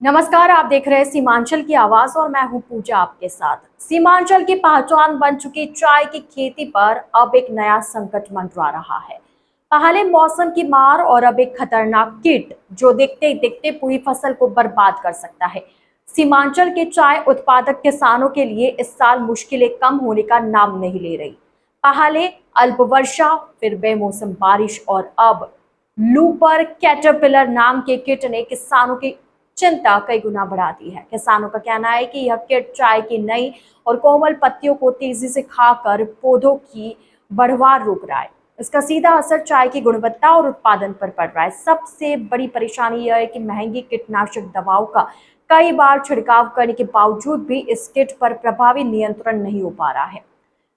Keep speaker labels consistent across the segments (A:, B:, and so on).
A: नमस्कार, आप देख रहे हैं सीमांचल की आवाज और मैं हूं पूजा आपके साथ। सीमांचल की पहचान बन चुकी चाय की खेती पर अब एक नया संकट मंडरा रहा है। पहले मौसम की मार और अब एक खतरनाक कीट जो देखते ही देखते पूरी फसल को बर्बाद कर सकता है। सीमांचल के चाय उत्पादक किसानों के लिए इस साल मुश्किलें कम होने का नाम नहीं ले रही। पहले अल्प वर्षा, फिर बेमौसम बारिश और अब लूपर कैटरपिलर नाम के कीट ने किसानों की चिंता कई गुना बढ़ा दी है। किसानों का कहना है कि यह कीट चाय की नई और कोमल पत्तियों को तेजी से खाकर पौधों की बढ़वार रोक रहा है। इसका सीधा असर चाय की गुणवत्ता और उत्पादन पर पड़ रहा है। सबसे बड़ी परेशानी यह है कि महंगी कीटनाशक दवाओं का कई बार छिड़काव करने के बावजूद भी इस कीट पर प्रभावी नियंत्रण नहीं हो पा रहा है।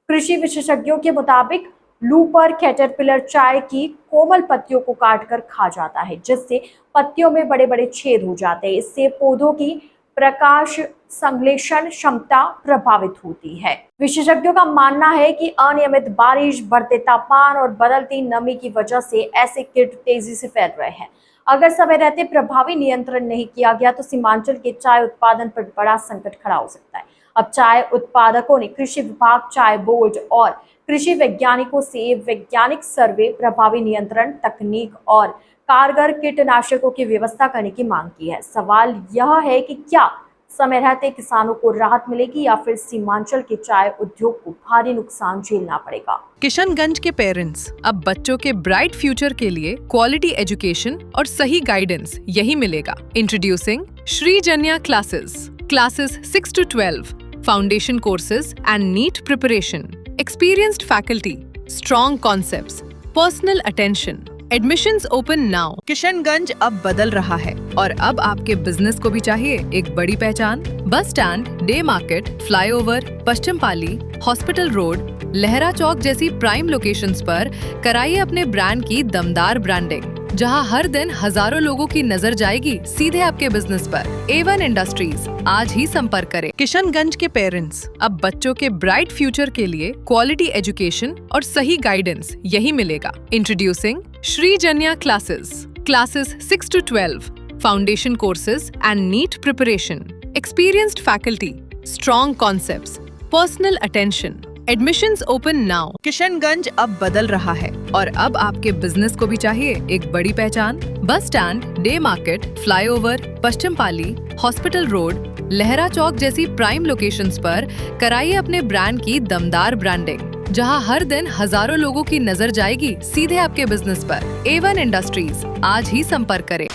A: कृषि विशेषज्ञों के मुताबिक लूपर कैटरपिलर चाय की कोमल पत्तियों को काटकर खा जाता है, जिससे पत्तियों में बड़े बड़े छेद हो जाते हैं। इससे पौधों की प्रकाश संश्लेषण क्षमता प्रभावित होती है। विशेषज्ञों का मानना है कि अनियमित बारिश, बढ़ते तापमान और बदलती नमी की वजह से ऐसे कीट तेजी से फैल रहे हैं। अगर समय रहते प्रभावी नियंत्रण नहीं किया गया तो सीमांचल के चाय उत्पादन पर बड़ा संकट खड़ा हो सकता है। अब चाय उत्पादकों ने कृषि विभाग, चाय बोर्ड और कृषि वैज्ञानिकों से वैज्ञानिक सर्वे, प्रभावी नियंत्रण तकनीक और कारगर कीटनाशकों की व्यवस्था करने की मांग की है। सवाल यह है कि क्या समय रहते किसानों को राहत मिलेगी या फिर सीमांचल के चाय उद्योग को भारी नुकसान झेलना पड़ेगा।
B: किशनगंज के पेरेंट्स अब बच्चों के ब्राइट फ्यूचर के लिए क्वालिटी एजुकेशन और सही गाइडेंस यही मिलेगा। Introducing Shri Janya classes 6 to 12, foundation courses and NEET preparation, experienced faculty, strong concepts, personal attention. Admissions open now. Kishanganj अब बदल रहा है और अब आपके बिजनेस को भी चाहिए एक बड़ी पहचान। Bus stand, day market, flyover, Pashchim Pali, hospital road, Lahra Chowk जैसी प्राइम लोकेशंस पर कराइए अपने ब्रांड की दमदार ब्रांडिंग, जहां हर दिन हजारों लोगों की नजर जाएगी सीधे आपके बिजनेस पर। A1 इंडस्ट्रीज, आज ही संपर्क करें। किशनगंज के पेरेंट्स अब बच्चों के ब्राइट फ्यूचर के लिए क्वालिटी एजुकेशन और सही गाइडेंस यही मिलेगा। Introducing Shri Janya classes 6 to 12, foundation courses and NEET preparation, experienced faculty, strong concepts, personal attention. Admissions open now. Kishanganj अब बदल रहा है और अब आपके बिजनेस को भी चाहिए एक बड़ी पहचान। Bus stand, day market, flyover, Pashchim Pali, hospital road, Lahra Chowk जैसी प्राइम लोकेशंस पर कराइए अपने ब्रांड की दमदार ब्रांडिंग, जहां हर दिन हजारों लोगों की नजर जाएगी सीधे आपके बिजनेस पर। A1 इंडस्ट्रीज, आज ही संपर्क करें।